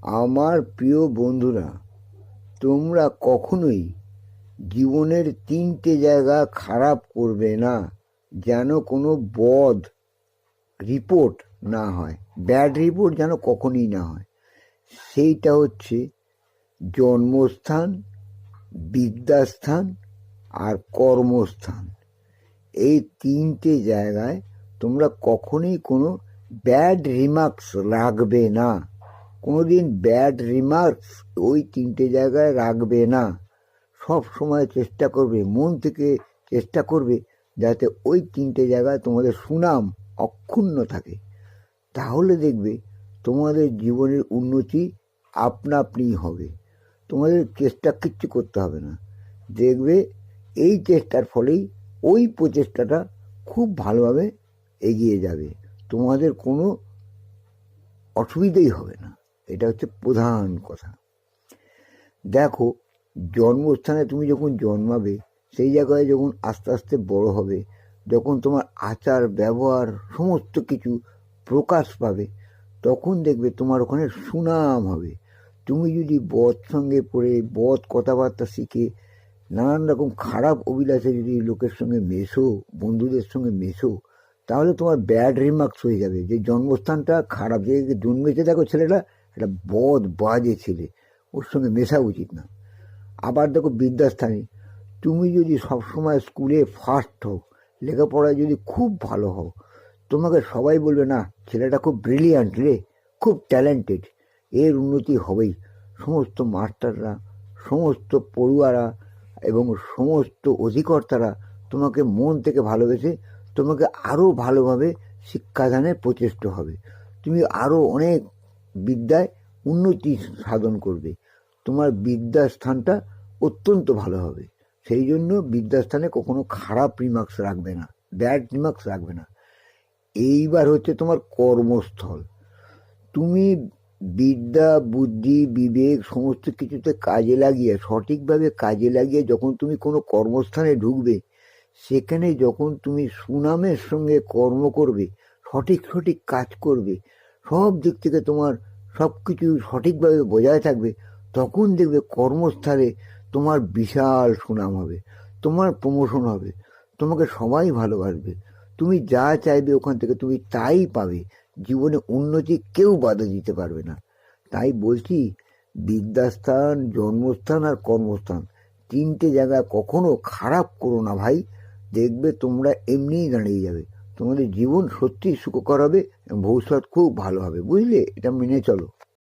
আমার প্রিয় বন্ধুরা, তোমরা কখনোই জীবনের তিনটে জায়গা খারাপ করবে না, যেন কোনো বদ রিপোর্ট না হয়, ব্যাড রিপোর্ট যেন কখনোই না হয়। সেইটা হচ্ছে জন্মস্থান, বিদ্যাস্থান আর কর্মস্থান। এই তিনটে জায়গায় তোমরা কখনোই কোনো ব্যাড রিমার্কস রাখবে না। কোনোদিন ব্যাড রিমার্কস ওই তিনটে জায়গায় রাখবে না। সব সময় চেষ্টা করবে, মন থেকে চেষ্টা করবে যাতে ওই তিনটে জায়গায় তোমাদের সুনাম অক্ষুণ্ণ থাকে। তাহলে দেখবে তোমাদের জীবনের উন্নতি আপনা আপনিই হবে। তোমাদের চেষ্টা কিচ্ছু করতে হবে না। দেখবে এই চেষ্টার ফলেই ওই প্রচেষ্টাটা খুব ভালোভাবে এগিয়ে যাবে। তোমাদের কোনো অসুবিধাই হবে না। এটা হচ্ছে প্রধান কথা। দেখো, জন্মস্থানে তুমি যখন জন্মাবে, সেই জায়গায় যখন আস্তে আস্তে বড় হবে, যখন তোমার আচার ব্যবহার সমস্ত কিছু প্রকাশ পাবে, তখন দেখবে তোমার ওখানে সুনাম হবে। তুমি যদি বদ সঙ্গে পড়ে বদ কথাবার্তা শিখে নানান রকম খারাপ অভিলাষে যদি লোকের সঙ্গে মেশো, বন্ধুদের সঙ্গে মেশো, তাহলে তোমার ব্যাড রিমার্কস হয়ে যাবে যে জন্মস্থানটা খারাপ, যে জন্মেছে দেখো ছেলেটা একটা বদ বাজে ছেলে, ওর সঙ্গে মেশা উচিত না। আবার দেখো বিদ্যাস্থানে তুমি যদি সবসময় স্কুলে ফার্স্ট হও, লেখাপড়ায় যদি খুব ভালো হও, তোমাকে সবাই বলবে না ছেলেটা খুব ব্রিলিয়ান্ট রে, খুব ট্যালেন্টেড, এর উন্নতি হবেই। সমস্ত মাস্টাররা, সমস্ত পড়ুয়ারা এবং সমস্ত অধিকর্তারা তোমাকে মন থেকে ভালোবেসে তোমাকে আরও ভালোভাবে শিক্ষাদানের প্রচেষ্ট হবে। তুমি আরও অনেক বিদ্যায় উন্নতি সাধন করবে। তোমার বিদ্যাস্থানটা অত্যন্ত ভালো হবে। সেই জন্য বিদ্যাস্থানে কখনো খারাপ রিমার্কস রাখবে না, ব্যাড রিমার্কস রাখবে না। এইবার হচ্ছে তোমার কর্মস্থল। তুমি বিদ্যা, বুদ্ধি, বিবেক সমস্ত কিছুতে কাজে লাগিয়ে, সঠিকভাবে কাজে লাগিয়ে যখন তুমি কোনো কর্মস্থানে ঢুকবে, সেখানে যখন তুমি সুনামের সঙ্গে কর্ম করবে, সঠিক সঠিক কাজ করবে, সব দিক থেকে তোমার সব কিছু সঠিকভাবে বজায় থাকবে, তখন দেখবে কর্মস্থলে তোমার বিশাল সুনাম হবে, তোমার প্রমোশন হবে, তোমাকে সবাই ভালোবাসবে, তুমি যা চাইবে ওখান থেকে তুমি তাই পাবে। জীবনে উন্নতি কেউ বাধা দিতে পারবে না। তাই বলছি, বিদ্যাস্থান, জন্মস্থান আর কর্মস্থান, তিনটে জায়গা কখনো খারাপ করো না ভাই। দেখবে তোমরা এমনিই দাঁড়িয়ে যাবে, তোমাদের জীবন সত্যিই সুখকর হবে এবং ভবিষ্যৎ খুব ভালো হবে। বুঝলে? এটা মেনে চলো।